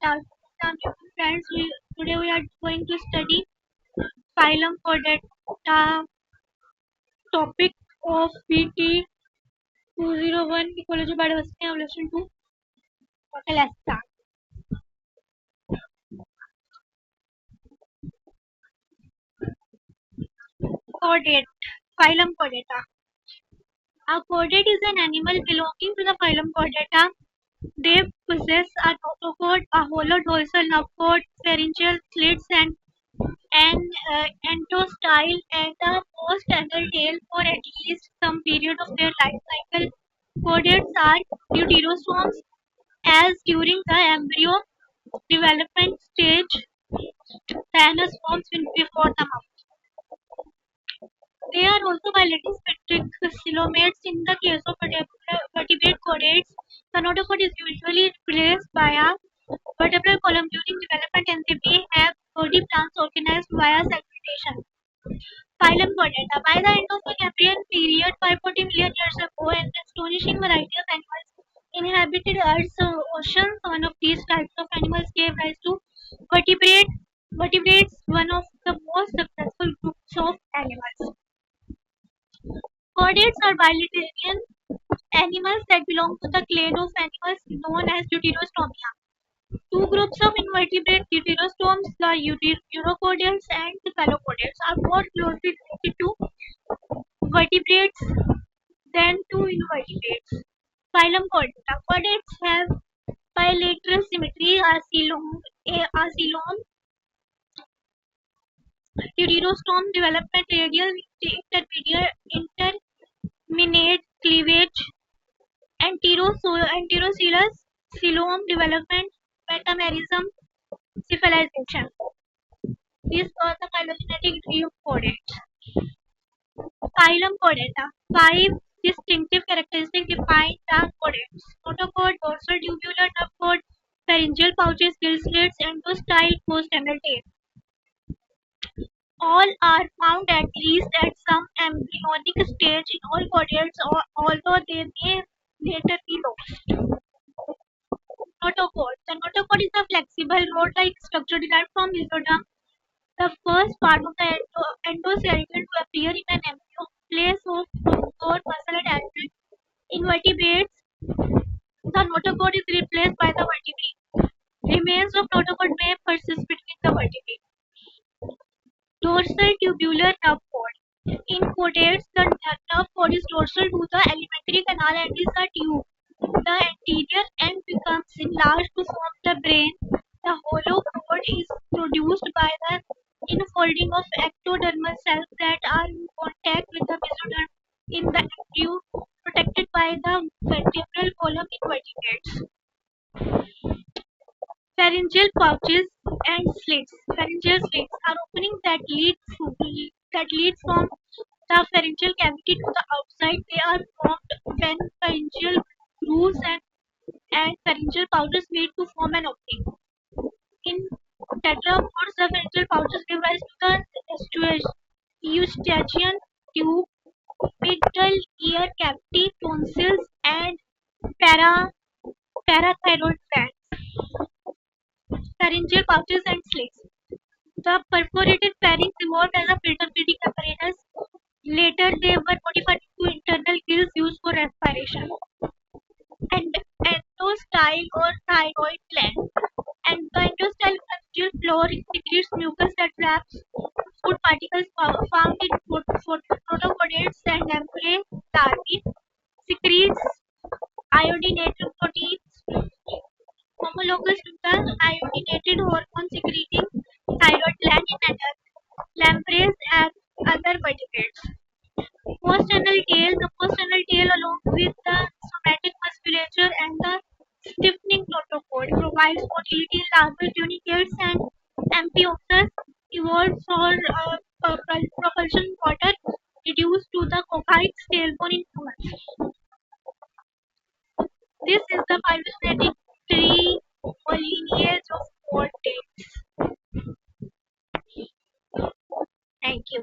Afternoon, friends. Today we are going to study phylum chordata, topic of BT201 Ecology Biodiversity of lesson 2. Okay, let's start. Chordate, phylum chordata. A chordate is an animal belonging to the phylum chordata. They possess a notochord, a hollow dorsal nerve cord, pharyngeal slits, and an endostyle and a post-anal tail for at least some period of their life cycle. Chordates are deuterostomes, as during the embryo development stage, the anus forms before the mouth. They are also bilateral symmetric coelomates. In the case of vertebrate chordates, the notochord is usually replaced by a vertebral column during development, and they may have body plans organized via segmentation. Phylum Chordata. By the end of the Cambrian period, 540 million years ago, an astonishing variety of animals inhabited Earth's oceans. One of these types of animals gave rise to vertebrates, one of the most successful groups of animals. Chordates are bilaterian animals that belong to the clade of animals known as Deuterostomia. Two groups of invertebrate deuterostomes, the urochordates and the cephalochordates, are more closely related to vertebrates than to invertebrates. Phylum Chordata. Chordates have bilateral symmetry. A deuterostome development radial interminate cleavage. Anterocoelous coelom development metamerism cephalization. These are the phylogenetic tree of chordates. Phylum Chordata. Five distinctive characteristics define the chordates: notochord, dorsal tubular nerve cord, pharyngeal pouches, gill slits, endostyle, post-anal tail. All are found at least at some embryonic stage in all chordates, although they may later be lost. Notochord. The notochord is a flexible rod-like structure derived from mesoderm, the first part of the endoskeleton to appear in an embryo, place of core muscle and adult invertebrates. The notochord is replaced by the vertebrae. Remains of notochord may persist between the vertebrae. Dorsal tubular nerve cord. In chordates, the nerve cord is dorsal to the alimentary canal and is a tube. The anterior end becomes enlarged to form the brain. The hollow cord is produced by the infolding of ectodermal cells that are in contact with the mesoderm in the embryo, protected by the vertebral column in vertebrates. Pharyngeal pouches and slits. Pharyngeal slits are openings that lead from the pharyngeal cavity to the outside. They are formed when pharyngeal grooves and pharyngeal pouches meet to form an opening. In tetrapods, the pharyngeal pouches give rise to the eustachian tube, middle ear cavity, tonsils, and parathyroid glands. Pharyngeal pouches and slits. The perforated pharynx evolved as a filter feeding apparatus. Later, they were modified into internal gills used for respiration. And endostyle or thyroid gland. And the endostyle pharyngeal floor secretes mucus that traps food particles found in protochordates and ampullae larvae. Secretes iodinated proteins homologous to the iodinated hormone secreting thyroid gland in adult lampreys and other vertebrates. Post-anal tail. The post-anal tail, along with the somatic musculature and the stiffening notochord, provides motility in larval tunicates and amphioxus, evolved for propulsion water, reduced to the coccyx tailbone in humans. This is the phylogenetic tree or lineage of chordates. Thank you.